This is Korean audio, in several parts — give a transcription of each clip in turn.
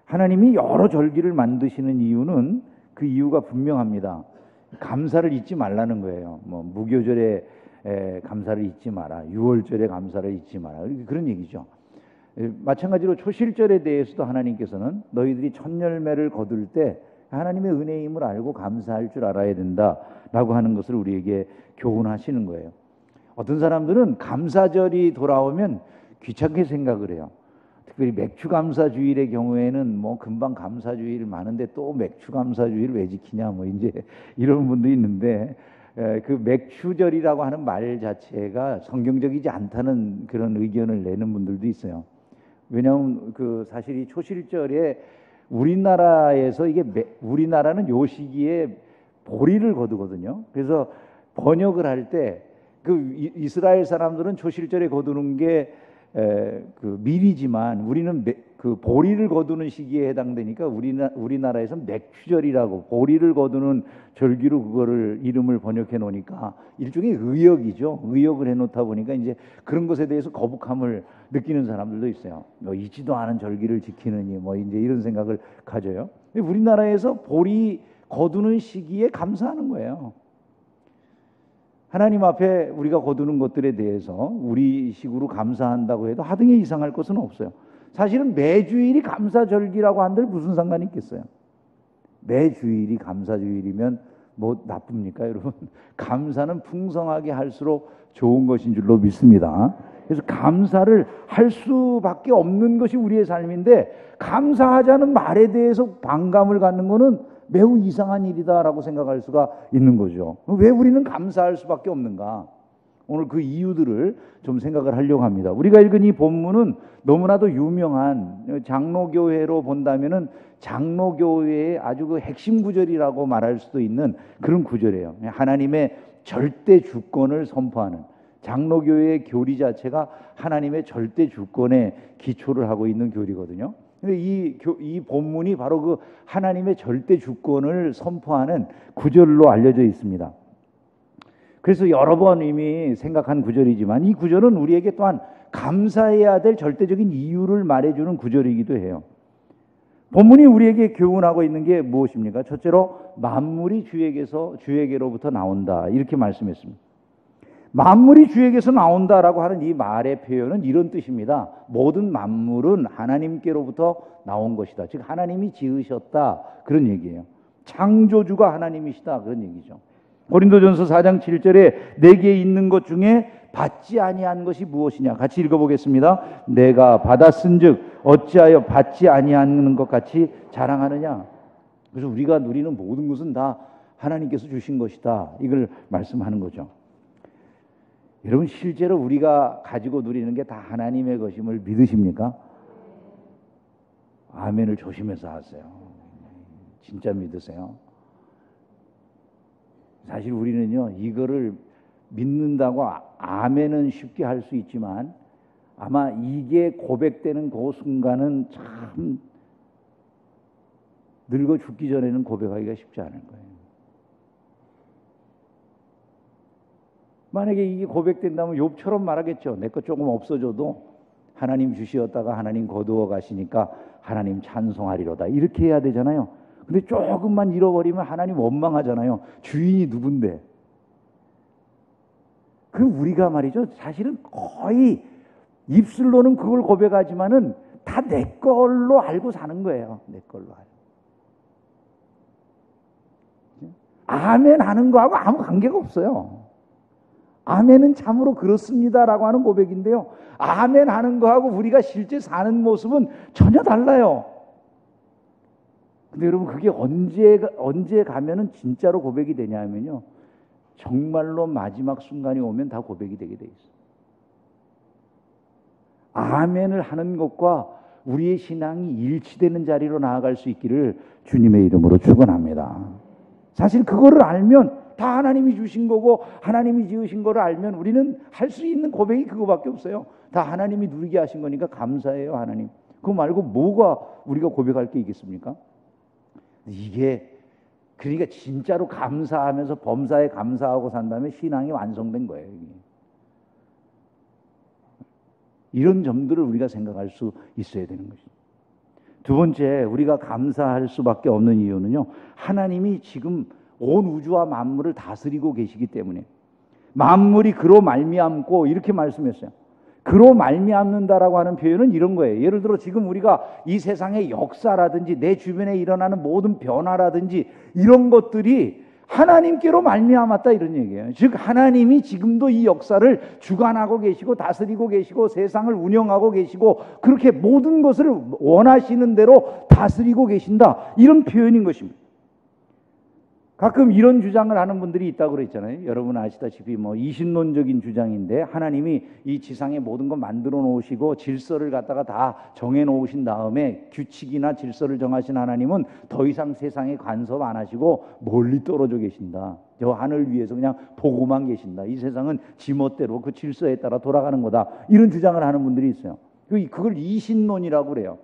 하나님이 여러 절기를 만드시는 이유는 그 이유가 분명합니다. 감사를 잊지 말라는 거예요. 무교절에 감사를 잊지 마라, 유월절에 감사를 잊지 마라, 그런 얘기죠. 마찬가지로 초실절에 대해서도 하나님께서는 너희들이 첫 열매를 거둘 때 하나님의 은혜임을 알고 감사할 줄 알아야 된다라고 하는 것을 우리에게 교훈하시는 거예요. 어떤 사람들은 감사절이 돌아오면 귀찮게 생각을 해요. 특별히 맥추감사주일의 경우에는 금방 감사주일 많은데 또 맥추감사주일 왜 지키냐 이제 이런 분도 있는데, 그 맥추절이라고 하는 말 자체가 성경적이지 않다는 그런 의견을 내는 분들도 있어요. 왜냐하면 사실 이 초실절에 우리나라에서 우리나라는 요 시기에 보리를 거두거든요. 그래서 번역을 할 때 이스라엘 사람들은 초실절에 거두는 게 밀이지만 우리는 보리를 거두는 시기에 해당되니까 우리나라에서는 맥추절이라고 보리를 거두는 절기로 그거를 이름을 번역해 놓으니까 일종의 의역이죠. 의역을 해 놓다 보니까 이제 그런 것에 대해서 거북함을 느끼는 사람들도 있어요. 있지도 않은 절기를 지키느니 이제 이런 생각을 가져요. 근데 우리나라에서 보리 거두는 시기에 감사하는 거예요. 하나님 앞에 우리가 거두는 것들에 대해서 우리식으로 감사한다고 해도 하등에 이상할 것은 없어요. 사실은 매주일이 감사절기라고 한들 무슨 상관이 있겠어요? 매주일이 감사주일이면 나쁩니까, 여러분? 감사는 풍성하게 할수록 좋은 것인 줄로 믿습니다. 그래서 감사를 할 수밖에 없는 것이 우리의 삶인데, 감사하자는 말에 대해서 반감을 갖는 것은 매우 이상한 일이다라고 생각할 수가 있는 거죠. 왜 우리는 감사할 수밖에 없는가? 오늘 그 이유들을 좀 생각을 하려고 합니다. 우리가 읽은 이 본문은 너무나도 유명한, 장로교회로 본다면은 장로교회의 아주 핵심 구절이라고 말할 수도 있는 그런 구절이에요. 하나님의 절대 주권을 선포하는, 장로교회의 교리 자체가 하나님의 절대 주권에 기초를 하고 있는 교리거든요. 이 본문이 바로 그 하나님의 절대 주권을 선포하는 구절로 알려져 있습니다. 그래서 여러 번 이미 생각한 구절이지만 이 구절은 우리에게 또한 감사해야 될 절대적인 이유를 말해주는 구절이기도 해요. 본문이 우리에게 교훈하고 있는 게 무엇입니까? 첫째로 만물이 주에게로부터 나온다, 이렇게 말씀했습니다. 만물이 주에게서 나온다라고 하는 이 말의 표현은 이런 뜻입니다. 모든 만물은 하나님께로부터 나온 것이다. 즉 하나님이 지으셨다, 그런 얘기예요. 창조주가 하나님이시다, 그런 얘기죠. 고린도전서 4장 7절에 내게 있는 것 중에 받지 아니한 것이 무엇이냐, 같이 읽어보겠습니다. 내가 받았은즉 어찌하여 받지 아니하는 것 같이 자랑하느냐. 그래서 우리가 누리는 모든 것은 다 하나님께서 주신 것이다, 이걸 말씀하는 거죠. 여러분, 실제로 우리가 가지고 누리는 게 다 하나님의 것임을 믿으십니까? 아멘을 조심해서 하세요. 진짜 믿으세요? 사실 우리는요, 이거를 믿는다고 아멘은 쉽게 할 수 있지만 아마 이게 고백되는 그 순간은 참 늙어 죽기 전에는 고백하기가 쉽지 않을 거예요. 만약에 이게 고백된다면 욥처럼 말하겠죠. 내 것 조금 없어져도 하나님 주시었다가 하나님 거두어 가시니까 하나님 찬송하리로다, 이렇게 해야 되잖아요. 근데 조금만 잃어버리면 하나님 원망하잖아요. 주인이 누군데. 우리가 말이죠, 사실은 거의 입술로는 그걸 고백하지만은 다 내 걸로 알고 사는 거예요. 내 걸로 알고. 아멘 하는 거하고 아무 관계가 없어요. 아멘은 참으로 그렇습니다라고 하는 고백인데요, 아멘 하는 거하고 우리가 실제 사는 모습은 전혀 달라요. 근데 여러분, 그게 언제 가면은 진짜로 고백이 되냐 하면요, 정말로 마지막 순간이 오면 다 고백이 되게 돼 있어요. 아멘을 하는 것과 우리의 신앙이 일치되는 자리로 나아갈 수 있기를 주님의 이름으로 축원합니다. 사실 그거를 알면, 다 하나님이 주신 거고 하나님이 지으신 거를 알면 우리는 할 수 있는 고백이 그거밖에 없어요. 다 하나님이 누리게 하신 거니까 감사해요, 하나님. 그거 말고 뭐가 우리가 고백할 게 있겠습니까? 이게 그러니까 진짜로 감사하면서 범사에 감사하고 산다면 신앙이 완성된 거예요. 이런 점들을 우리가 생각할 수 있어야 되는 것입니다. 두 번째, 우리가 감사할 수밖에 없는 이유는요, 하나님이 지금 온 우주와 만물을 다스리고 계시기 때문에, 만물이 그로 말미암고, 이렇게 말씀했어요. 그로 말미암는다라고 하는 표현은 이런 거예요. 예를 들어 지금 우리가 이 세상의 역사라든지 내 주변에 일어나는 모든 변화라든지 이런 것들이 하나님께로 말미암았다, 이런 얘기예요. 즉 하나님이 지금도 이 역사를 주관하고 계시고 다스리고 계시고 세상을 운영하고 계시고 그렇게 모든 것을 원하시는 대로 다스리고 계신다, 이런 표현인 것입니다. 가끔 이런 주장을 하는 분들이 있다고 그랬잖아요. 여러분 아시다시피 이신론적인 주장인데, 하나님이 이 지상의 모든 걸 만들어 놓으시고 질서를 갖다가 다 정해 놓으신 다음에 규칙이나 질서를 정하신 하나님은 더 이상 세상에 간섭 안 하시고 멀리 떨어져 계신다. 저 하늘 위에서 그냥 보고만 계신다. 이 세상은 지멋대로 그 질서에 따라 돌아가는 거다. 이런 주장을 하는 분들이 있어요. 그걸 이신론이라고 그래요.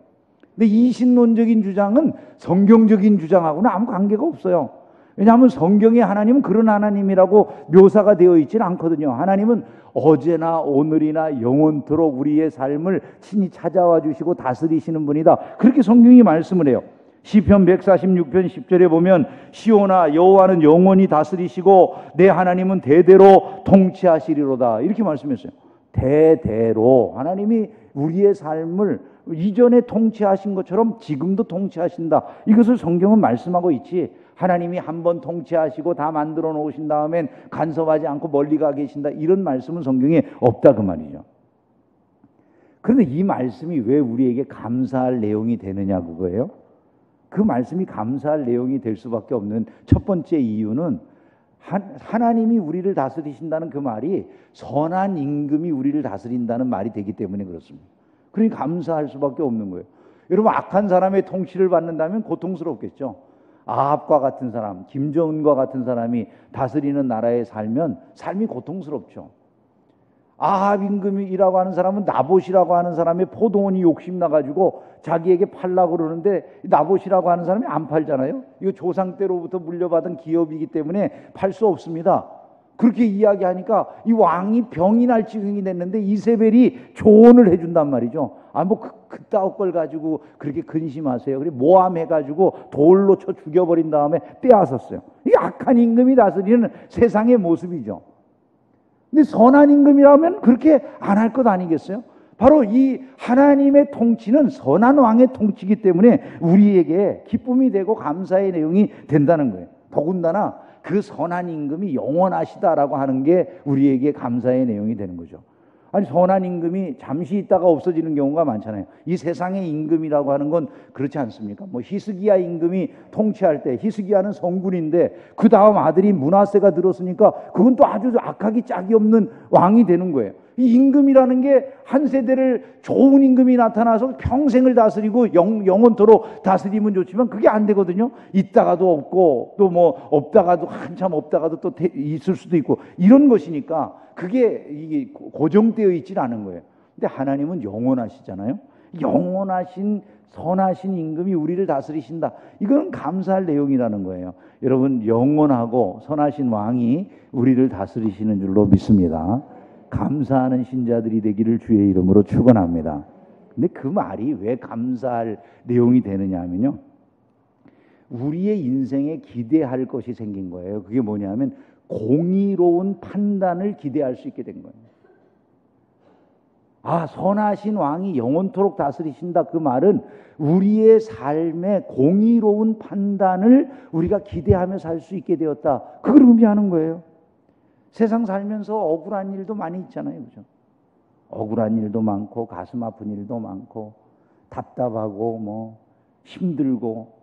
근데 이신론적인 주장은 성경적인 주장하고는 아무 관계가 없어요. 왜냐하면 성경에 하나님은 그런 하나님이라고 묘사가 되어 있지는 않거든요. 하나님은 어제나 오늘이나 영원토록 우리의 삶을 친히 찾아와 주시고 다스리시는 분이다. 그렇게 성경이 말씀을 해요. 시편 146편 10절에 보면 시온아, 여호와는 영원히 다스리시고 내 하나님은 대대로 통치하시리로다, 이렇게 말씀했어요. 대대로 하나님이 우리의 삶을 이전에 통치하신 것처럼 지금도 통치하신다. 이것을 성경은 말씀하고 있지, 하나님이 한번 통치하시고 다 만들어 놓으신 다음엔 간섭하지 않고 멀리 가 계신다, 이런 말씀은 성경에 없다, 그 말이죠. 그런데 이 말씀이 왜 우리에게 감사할 내용이 되느냐, 그거예요. 그 말씀이 감사할 내용이 될 수밖에 없는 첫 번째 이유는 하나님이 우리를 다스리신다는 그 말이 선한 임금이 우리를 다스린다는 말이 되기 때문에 그렇습니다. 그러니 감사할 수밖에 없는 거예요. 여러분, 악한 사람의 통치를 받는다면 고통스럽겠죠. 아합과 같은 사람, 김정은과 같은 사람이 다스리는 나라에 살면 삶이 고통스럽죠. 아합 임금이라고 하는 사람은 나봇이라고 하는 사람의 포도원이 욕심나가지고 자기에게 팔라고 그러는데, 나봇이라고 하는 사람이 안 팔잖아요. 이거 조상 때로부터 물려받은 기업이기 때문에 팔 수 없습니다. 그렇게 이야기하니까 이 왕이 병이 날 지경이 됐는데 이세벨이 조언을 해준단 말이죠. 그따위 걸 가지고 그렇게 근심하세요. 그래 모함해가지고 돌로 쳐 죽여버린 다음에 빼앗았어요. 이 악한 임금이 다스리는 세상의 모습이죠. 근데 선한 임금이라면 그렇게 안 할 것 아니겠어요? 바로 이 하나님의 통치는 선한 왕의 통치이기 때문에 우리에게 기쁨이 되고 감사의 내용이 된다는 거예요. 더군다나 그 선한 임금이 영원하시다라고 하는 게 우리에게 감사의 내용이 되는 거죠. 아니, 선한 임금이 잠시 있다가 없어지는 경우가 많잖아요. 이 세상의 임금이라고 하는 건 그렇지 않습니까? 히스기야 임금이 통치할 때, 히스기야는 성군인데 그 다음 아들이 므낫세가 들었으니까 그건 또 아주 악하기 짝이 없는 왕이 되는 거예요. 이 임금이라는 게 한 세대를 좋은 임금이 나타나서 평생을 다스리고 영원토록 다스리면 좋지만 그게 안 되거든요. 있다가도 없고 또 없다가도 한참 없다가도 또 있을 수도 있고 이런 것이니까 이게 고정되어 있질 않은 거예요. 근데 하나님은 영원하시잖아요. 영원하신 선하신 임금이 우리를 다스리신다. 이거는 감사할 내용이라는 거예요. 여러분, 영원하고 선하신 왕이 우리를 다스리시는 줄로 믿습니다. 감사하는 신자들이 되기를 주의 이름으로 축원합니다. 근데 그 말이 왜 감사할 내용이 되느냐 하면요, 우리의 인생에 기대할 것이 생긴 거예요. 그게 뭐냐면 공의로운 판단을 기대할 수 있게 된 거예요. 선하신 왕이 영원토록 다스리신다, 그 말은 우리의 삶에 공의로운 판단을 우리가 기대하며 살 수 있게 되었다, 그걸 의미하는 거예요. 세상 살면서 억울한 일도 많이 있잖아요, 그죠? 억울한 일도 많고 가슴 아픈 일도 많고 답답하고 힘들고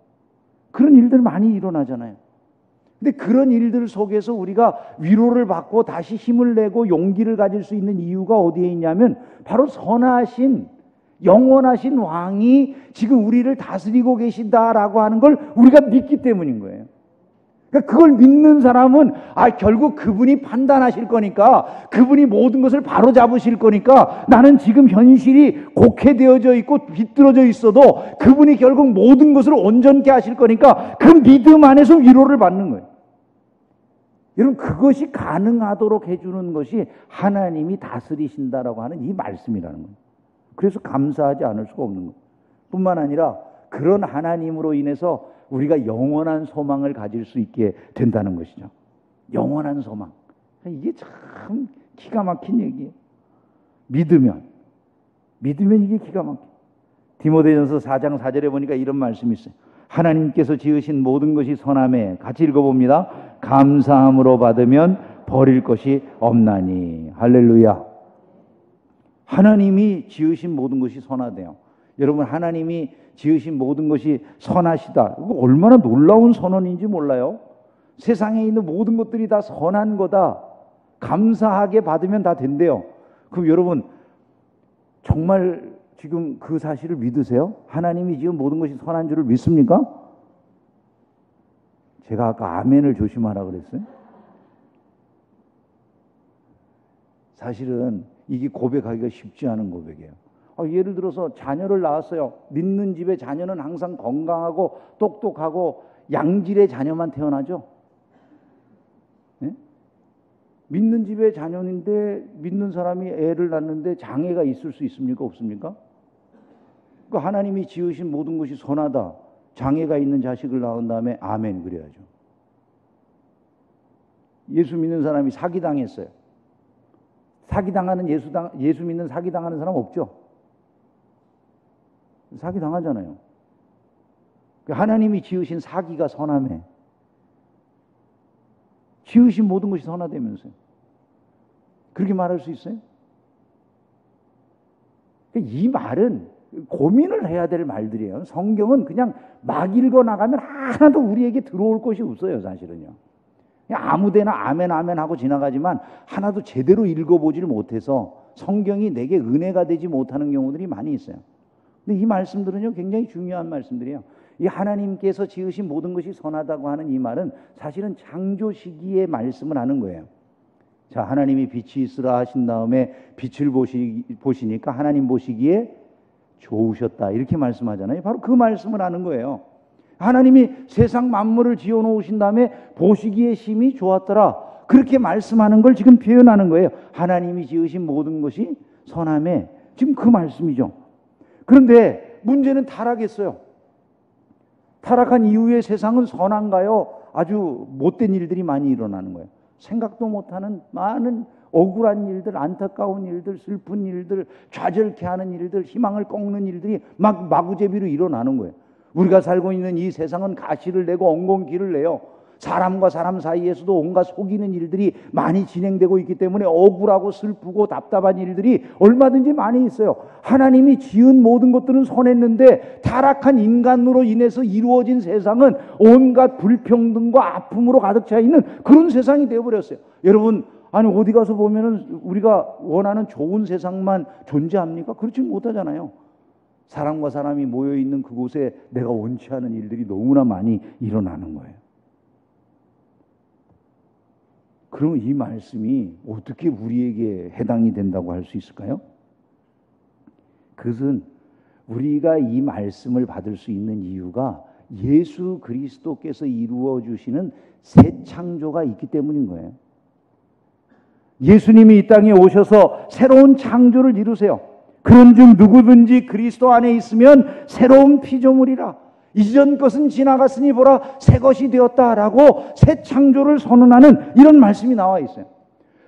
그런 일들 많이 일어나잖아요. 근데 그런 일들 속에서 우리가 위로를 받고 다시 힘을 내고 용기를 가질 수 있는 이유가 어디에 있냐면 바로 선하신 영원하신 왕이 지금 우리를 다스리고 계신다라고 하는 걸 우리가 믿기 때문인 거예요. 그러니까 그걸 믿는 사람은 결국 그분이 판단하실 거니까, 그분이 모든 것을 바로 잡으실 거니까, 나는 지금 현실이 곡해되어져 있고 비뚤어져 있어도 그분이 결국 모든 것을 온전케 하실 거니까 그 믿음 안에서 위로를 받는 거예요. 여러분, 그것이 가능하도록 해주는 것이 하나님이 다스리신다라고 하는 이 말씀이라는 거예요. 그래서 감사하지 않을 수가 없는 거예요. 뿐만 아니라 그런 하나님으로 인해서 우리가 영원한 소망을 가질 수 있게 된다는 것이죠. 영원한 소망. 이게 참 기가 막힌 얘기예요. 믿으면 이게 기가 막혀요. 디모데전서 4장 4절에 보니까 이런 말씀이 있어요. 하나님께서 지으신 모든 것이 선함에, 같이 읽어봅니다. 감사함으로 받으면 버릴 것이 없나니. 할렐루야. 하나님이 지으신 모든 것이 선하대요. 여러분, 하나님이 지으신 모든 것이 선하시다. 이거 얼마나 놀라운 선언인지 몰라요. 세상에 있는 모든 것들이 다 선한 거다. 감사하게 받으면 다 된대요. 그럼 여러분, 정말 지금 그 사실을 믿으세요? 하나님이 지은 모든 것이 선한 줄을 믿습니까? 제가 아까 아멘을 조심하라 그랬어요. 사실은 이게 고백하기가 쉽지 않은 고백이에요. 예를 들어서 자녀를 낳았어요. 믿는 집의 자녀는 항상 건강하고 똑똑하고 양질의 자녀만 태어나죠. 네? 믿는 집의 자녀인데 믿는 사람이 애를 낳는데 장애가 있을 수 있습니까? 없습니까? 그러니까 하나님이 지으신 모든 것이 선하다. 장애가 있는 자식을 낳은 다음에 아멘 그래야죠. 예수 믿는 사람이 사기당했어요. 사기당하는 예수 믿는 사기당하는 사람 없죠? 사기당하잖아요. 하나님이 지으신 사기가 선함에, 지으신 모든 것이 선하다면서요. 그렇게 말할 수 있어요? 이 말은 고민을 해야 될 말들이에요. 성경은 그냥 막 읽어 나가면 하나도 우리에게 들어올 것이 없어요, 사실은요. 그냥 아무데나 아멘 아멘 하고 지나가지만 하나도 제대로 읽어보지를 못해서 성경이 내게 은혜가 되지 못하는 경우들이 많이 있어요. 근데 이 말씀들은요, 굉장히 중요한 말씀들이에요. 이 하나님께서 지으신 모든 것이 선하다고 하는 이 말은 사실은 창조 시기의 말씀을 하는 거예요. 자, 하나님이 빛이 있으라 하신 다음에 빛을 보시니까 하나님 보시기에 좋으셨다, 이렇게 말씀하잖아요. 바로 그 말씀을 하는 거예요. 하나님이 세상 만물을 지어 놓으신 다음에 보시기에 심히 좋았더라, 그렇게 말씀하는 걸 지금 표현하는 거예요. 하나님이 지으신 모든 것이 선함에, 지금 그 말씀이죠. 그런데 문제는 타락했어요. 타락한 이후에 세상은 선한가요? 아주 못된 일들이 많이 일어나는 거예요. 생각도 못하는 많은 억울한 일들, 안타까운 일들, 슬픈 일들, 좌절케 하는 일들, 희망을 꺾는 일들이 막 마구제비로 일어나는 거예요. 우리가 살고 있는 이 세상은 가시를 내고 엉겅퀴를 내요. 사람과 사람 사이에서도 온갖 속이는 일들이 많이 진행되고 있기 때문에 억울하고 슬프고 답답한 일들이 얼마든지 많이 있어요. 하나님이 지은 모든 것들은 선했는데 타락한 인간으로 인해서 이루어진 세상은 온갖 불평등과 아픔으로 가득 차 있는 그런 세상이 되어버렸어요. 여러분, 아니 어디 가서 보면은 우리가 원하는 좋은 세상만 존재합니까? 그렇지 못하잖아요. 사람과 사람이 모여있는 그곳에 내가 원치 않은 일들이 너무나 많이 일어나는 거예요. 그럼 이 말씀이 어떻게 우리에게 해당이 된다고 할 수 있을까요? 그것은 우리가 이 말씀을 받을 수 있는 이유가 예수 그리스도께서 이루어 주시는 새 창조가 있기 때문인 거예요. 예수님이 이 땅에 오셔서 새로운 창조를 이루세요. 그런즉 누구든지 그리스도 안에 있으면 새로운 피조물이라. 이전 것은 지나갔으니 보라 새 것이 되었다라고 새 창조를 선언하는 이런 말씀이 나와 있어요.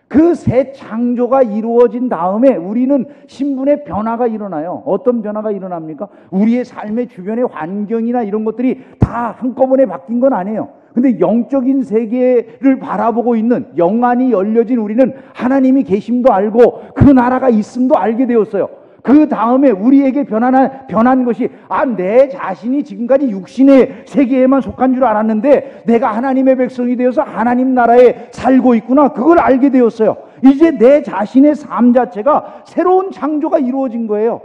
그 새 창조가 이루어진 다음에 우리는 신분의 변화가 일어나요. 어떤 변화가 일어납니까? 우리의 삶의 주변의 환경이나 이런 것들이 다 한꺼번에 바뀐 건 아니에요. 근데 영적인 세계를 바라보고 있는 영안이 열려진 우리는 하나님이 계심도 알고 그 나라가 있음도 알게 되었어요. 그 다음에 우리에게 변한 것이 내 자신이 지금까지 육신의 세계에만 속한 줄 알았는데 내가 하나님의 백성이 되어서 하나님 나라에 살고 있구나, 그걸 알게 되었어요. 이제 내 자신의 삶 자체가 새로운 창조가 이루어진 거예요.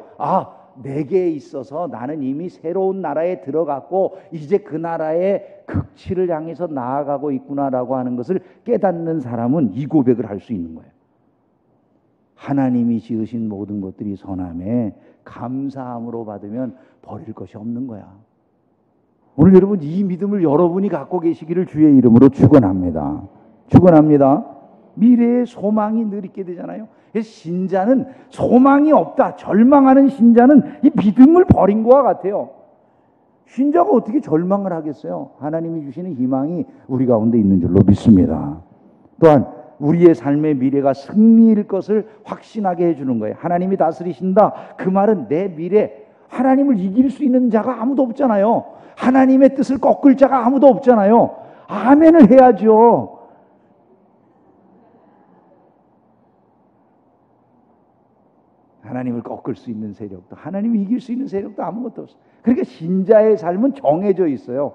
내게 있어서 나는 이미 새로운 나라에 들어갔고 이제 그 나라의 극치를 향해서 나아가고 있구나라고 하는 것을 깨닫는 사람은 이 고백을 할 수 있는 거예요. 하나님이 지으신 모든 것들이 선함에 감사함으로 받으면 버릴 것이 없는 거야. 오늘 여러분 이 믿음을 여러분이 갖고 계시기를 주의 이름으로 축원합니다. 축원합니다. 미래의 소망이 늘 있게 되잖아요. 그래서 신자는 소망이 없다, 절망하는 신자는 이 믿음을 버린 것과 같아요. 신자가 어떻게 절망을 하겠어요? 하나님이 주시는 희망이 우리 가운데 있는 줄로 믿습니다. 또한 우리의 삶의 미래가 승리일 것을 확신하게 해주는 거예요. 하나님이 다스리신다. 그 말은 내 미래, 하나님을 이길 수 있는 자가 아무도 없잖아요. 하나님의 뜻을 꺾을 자가 아무도 없잖아요. 아멘을 해야죠. 하나님을 꺾을 수 있는 세력도, 하나님을 이길 수 있는 세력도 아무것도 없어요. 그러니까 신자의 삶은 정해져 있어요.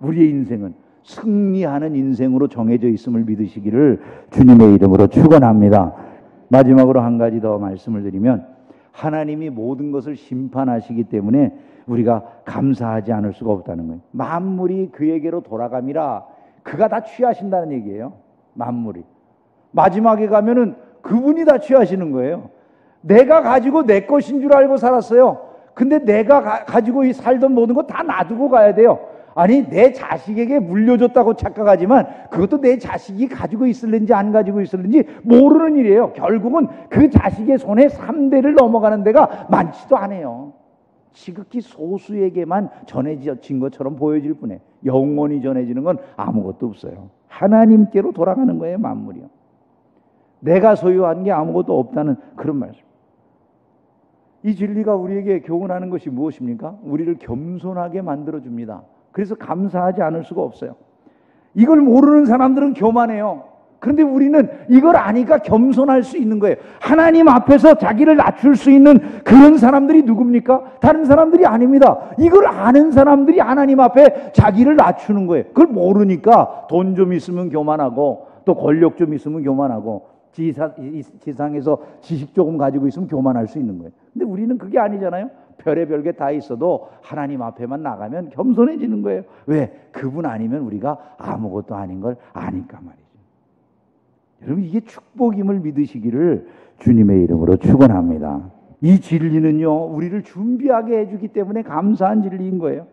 우리의 인생은 승리하는 인생으로 정해져 있음을 믿으시기를 주님의 이름으로 축원합니다. 마지막으로 한 가지 더 말씀을 드리면, 하나님이 모든 것을 심판하시기 때문에 우리가 감사하지 않을 수가 없다는 거예요. 만물이 그에게로 돌아감이라. 그가 다 취하신다는 얘기예요. 만물이 마지막에 가면은 그분이 다 취하시는 거예요. 내가 가지고 내 것인 줄 알고 살았어요. 근데 내가 가지고 살던 모든 거 다 놔두고 가야 돼요. 아니, 내 자식에게 물려줬다고 착각하지만 그것도 내 자식이 가지고 있을는지 안 가지고 있을는지 모르는 일이에요. 결국은 그 자식의 손에 3대를 넘어가는 데가 많지도 않아요. 지극히 소수에게만 전해진 것처럼 보여질 뿐이에요. 영원히 전해지는 건 아무것도 없어요. 하나님께로 돌아가는 거예요, 만물이요. 내가 소유한 게 아무것도 없다는 그런 말씀. 이 진리가 우리에게 교훈하는 것이 무엇입니까? 우리를 겸손하게 만들어줍니다. 그래서 감사하지 않을 수가 없어요. 이걸 모르는 사람들은 교만해요. 그런데 우리는 이걸 아니까 겸손할 수 있는 거예요. 하나님 앞에서 자기를 낮출 수 있는 그런 사람들이 누굽니까? 다른 사람들이 아닙니다. 이걸 아는 사람들이 하나님 앞에 자기를 낮추는 거예요. 그걸 모르니까 돈 좀 있으면 교만하고, 또 권력 좀 있으면 교만하고, 지상에서 지식 조금 가지고 있으면 교만할 수 있는 거예요. 근데 우리는 그게 아니잖아요. 별의별 게 다 있어도 하나님 앞에만 나가면 겸손해지는 거예요. 왜? 그분 아니면 우리가 아무것도 아닌 걸 아니까 말이죠. 여러분, 이게 축복임을 믿으시기를 주님의 이름으로 축원합니다. 이 진리는요, 우리를 준비하게 해주기 때문에 감사한 진리인 거예요.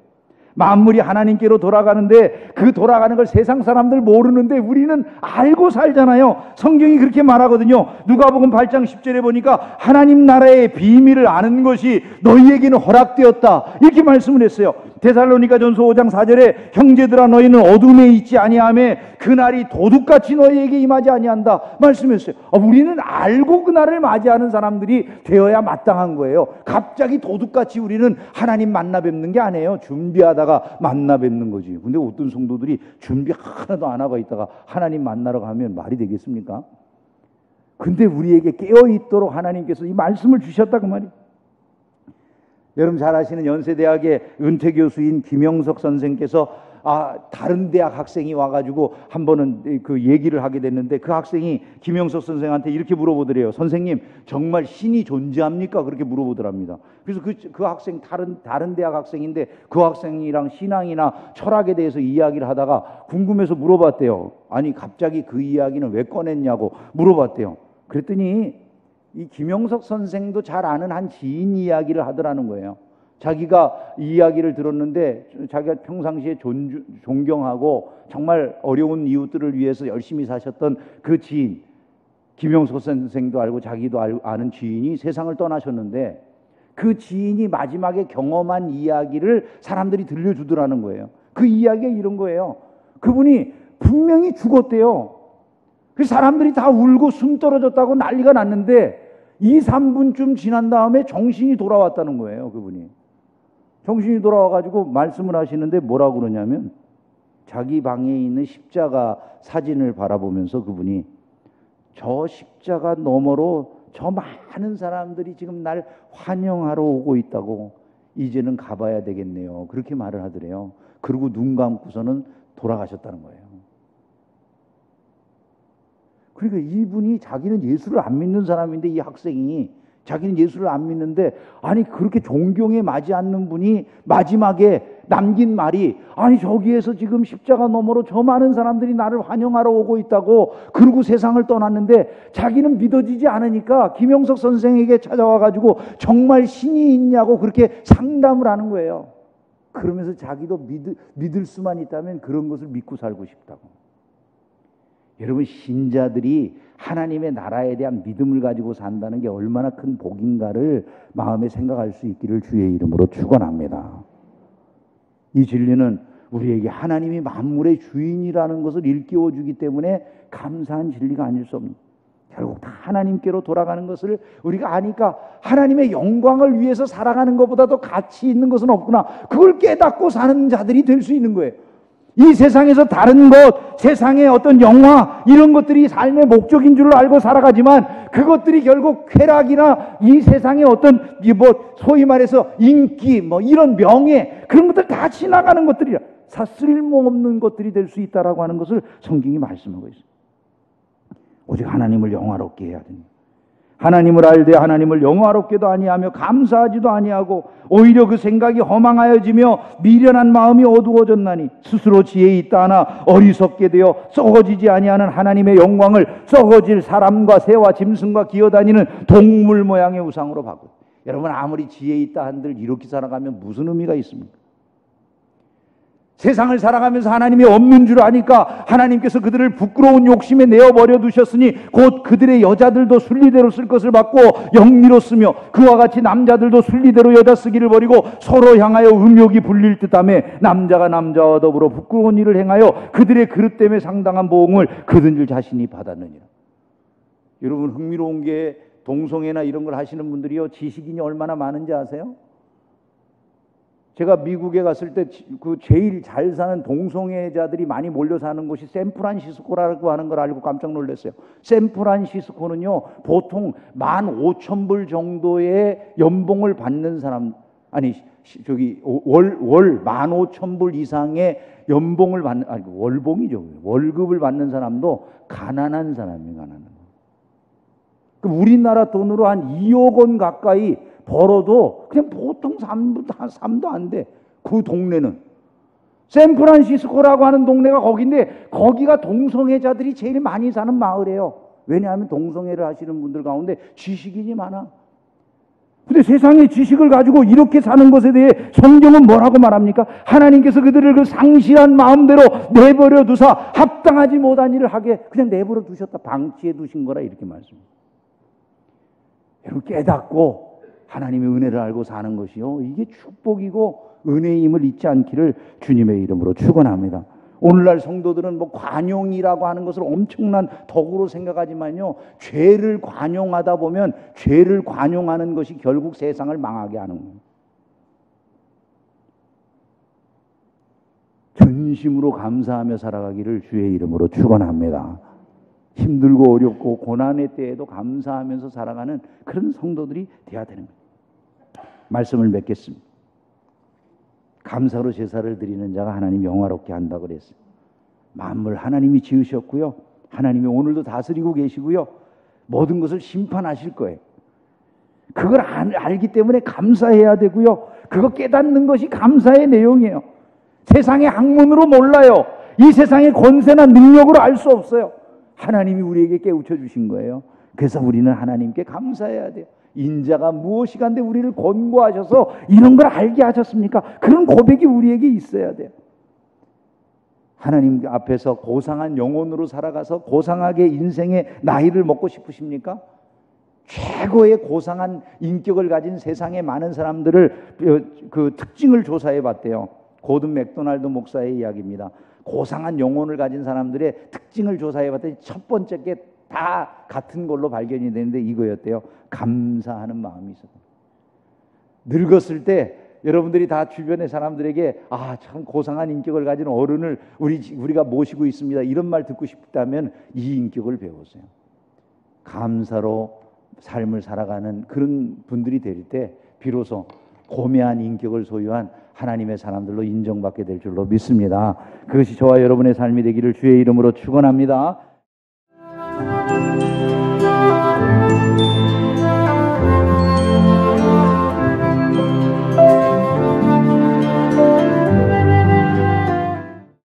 만물이 하나님께로 돌아가는데 그 돌아가는 걸 세상 사람들 모르는데 우리는 알고 살잖아요. 성경이 그렇게 말하거든요. 누가복음 8장 10절에 보니까 하나님 나라의 비밀을 아는 것이 너희에게는 허락되었다, 이렇게 말씀을 했어요. 데살로니가전서 5장 4절에 형제들아 너희는 어둠에 있지 아니하매 그날이 도둑같이 너희에게 임하지 아니한다 말씀했어요. 우리는 알고 그날을 맞이하는 사람들이 되어야 마땅한 거예요. 갑자기 도둑같이 우리는 하나님 만나 뵙는 게 아니에요. 준비하다가 만나 뵙는 거지. 근데 어떤 성도들이 준비 하나도 안 하고 있다가 하나님 만나러 가면 말이 되겠습니까? 근데 우리에게 깨어있도록 하나님께서 이 말씀을 주셨다 그 말이에요. 여러분 잘 아시는 연세대학의 은퇴 교수인 김영석 선생께서 다른 대학 학생이 와가지고 한 번은 그 얘기를 하게 됐는데, 그 학생이 김영석 선생한테 이렇게 물어보더래요. 선생님, 정말 신이 존재합니까? 그렇게 물어보더랍니다. 그래서 그 학생 다른 대학 학생인데 그 학생이랑 신앙이나 철학에 대해서 이야기를 하다가 궁금해서 물어봤대요. 아니, 갑자기 그 이야기는 왜 꺼냈냐고 물어봤대요. 그랬더니 이 김영석 선생도 잘 아는 한 지인 이야기를 하더라는 거예요. 자기가 이 이야기를 들었는데 자기가 평상시에 존경하고 정말 어려운 이웃들을 위해서 열심히 사셨던 그 지인, 김영석 선생도 알고 자기도 아는 지인이 세상을 떠나셨는데, 그 지인이 마지막에 경험한 이야기를 사람들이 들려주더라는 거예요. 그 이야기가 이런 거예요. 그분이 분명히 죽었대요. 그 사람들이 다 울고 숨 떨어졌다고 난리가 났는데 2, 3분쯤 지난 다음에 정신이 돌아왔다는 거예요. 그분이 정신이 돌아와가지고 말씀을 하시는데 뭐라고 그러냐면, 자기 방에 있는 십자가 사진을 바라보면서 그분이 저 십자가 너머로 저 많은 사람들이 지금 날 환영하러 오고 있다고, 이제는 가봐야 되겠네요, 그렇게 말을 하더래요. 그리고 눈 감고서는 돌아가셨다는 거예요. 그러니까 이분이, 자기는 예수를 안 믿는 사람인데 이 학생이 자기는 예수를 안 믿는데, 아니 그렇게 존경에 맞지 않는 분이 마지막에 남긴 말이, 아니 저기에서 지금 십자가 너머로 저 많은 사람들이 나를 환영하러 오고 있다고, 그리고 세상을 떠났는데 자기는 믿어지지 않으니까 김영석 선생에게 찾아와가지고 정말 신이 있냐고 그렇게 상담을 하는 거예요. 그러면서 자기도 믿을 수만 있다면 그런 것을 믿고 살고 싶다고. 여러분, 신자들이 하나님의 나라에 대한 믿음을 가지고 산다는 게 얼마나 큰 복인가를 마음에 생각할 수 있기를 주의 이름으로 축원합니다. 이 진리는 우리에게 하나님이 만물의 주인이라는 것을 일깨워 주기 때문에 감사한 진리가 아닐 수 없습니다. 결국 다 하나님께로 돌아가는 것을 우리가 아니까 하나님의 영광을 위해서 살아가는 것보다도 가치 있는 것은 없구나, 그걸 깨닫고 사는 자들이 될 수 있는 거예요. 이 세상에서 다른 것, 세상의 어떤 영화 이런 것들이 삶의 목적인 줄 알고 살아가지만 그것들이 결국 쾌락이나 이 세상의 어떤 소위 말해서 인기 이런 명예, 그런 것들 다 지나가는 것들이라, 쓸모없는 것들이 될 수 있다라고 하는 것을 성경이 말씀하고 있어요. 오직 하나님을 영화롭게 해야 됩니다. 하나님을 알되 하나님을 영화롭게도 아니하며 감사하지도 아니하고 오히려 그 생각이 허망하여지며 미련한 마음이 어두워졌나니 스스로 지혜 있다 하나 어리석게 되어 썩어지지 아니하는 하나님의 영광을 썩어질 사람과 새와 짐승과 기어다니는 동물 모양의 우상으로 바꿔. 여러분, 아무리 지혜 있다 한들 이렇게 살아가면 무슨 의미가 있습니까? 세상을 살아가면서 하나님이 없는 줄 아니까 하나님께서 그들을 부끄러운 욕심에 내어버려 두셨으니 곧 그들의 여자들도 순리대로 쓸 것을 받고 영리로 쓰며 그와 같이 남자들도 순리대로 여자 쓰기를 버리고 서로 향하여 음욕이 불릴 듯하며 남자가 남자와 더불어 부끄러운 일을 행하여 그들의 그릇 때문에 상당한 보응을 그들 자신이 받았느니라. 여러분, 흥미로운 게 동성애나 이런 걸 하시는 분들이요, 지식인이 얼마나 많은지 아세요? 제가 미국에 갔을 때 그 제일 잘 사는 동성애자들이 많이 몰려 사는 곳이 샌프란시스코라고 하는 걸 알고 깜짝 놀랐어요. 샌프란시스코는요, 보통 15,000불 정도의 연봉을 받는 사람, 월 15,000불 이상의 연봉을 받는, 월봉이죠. 월급을 받는 사람도 가난한 사람이에요, 가난한. 그럼 우리나라 돈으로 한 2억 원 가까이 벌어도 그냥 보통 삶도 안 돼. 그 동네는 샌프란시스코라고 하는 동네가 거기인데 거기가 동성애자들이 제일 많이 사는 마을이에요. 왜냐하면 동성애를 하시는 분들 가운데 지식인이 많아. 근데 세상의 지식을 가지고 이렇게 사는 것에 대해 성경은 뭐라고 말합니까? 하나님께서 그들을 그 상실한 마음대로 내버려 두사 합당하지 못한 일을 하게 그냥 내버려 두셨다, 방치해 두신 거라, 이렇게 말씀합니다. 여러분, 깨닫고 하나님의 은혜를 알고 사는 것이요, 이게 축복이고 은혜임을 잊지 않기를 주님의 이름으로 축원합니다. 오늘날 성도들은 관용이라고 하는 것을 엄청난 덕으로 생각하지만요, 죄를 관용하다 보면 죄를 관용하는 것이 결국 세상을 망하게 하는 거예요. 전심으로 감사하며 살아가기를 주의 이름으로 축원합니다. 힘들고 어렵고 고난의 때에도 감사하면서 살아가는 그런 성도들이 되어야 되는 거예요. 말씀을 맺겠습니다. 감사로 제사를 드리는 자가 하나님 영화롭게 한다고 그랬어요. 만물 하나님이 지으셨고요, 하나님이 오늘도 다스리고 계시고요, 모든 것을 심판하실 거예요. 그걸 알기 때문에 감사해야 되고요, 그거 깨닫는 것이 감사의 내용이에요. 세상의 학문으로 몰라요. 이 세상의 권세나 능력으로 알 수 없어요. 하나님이 우리에게 깨우쳐 주신 거예요. 그래서 우리는 하나님께 감사해야 돼요. 인자가 무엇이간데 우리를 권고하셔서 이런 걸 알게 하셨습니까? 그런 고백이 우리에게 있어야 돼요. 하나님 앞에서 고상한 영혼으로 살아가서 고상하게 인생의 나이를 먹고 싶으십니까? 최고의 고상한 인격을 가진 세상의 많은 사람들을 그 특징을 조사해 봤대요. 고든 맥도날드 목사의 이야기입니다. 고상한 영혼을 가진 사람들의 특징을 조사해 봤더니 첫 번째 게 다 같은 걸로 발견이 되는데 이거였대요. 감사하는 마음이 있었다. 늙었을 때 여러분들이 다 주변의 사람들에게 참 고상한 인격을 가진 어른을 우리가 모시고 있습니다, 이런 말 듣고 싶다면 이 인격을 배우세요. 감사로 삶을 살아가는 그런 분들이 될 때 비로소 고매한 인격을 소유한 하나님의 사람들로 인정받게 될 줄로 믿습니다. 그것이 저와 여러분의 삶이 되기를 주의 이름으로 축원합니다.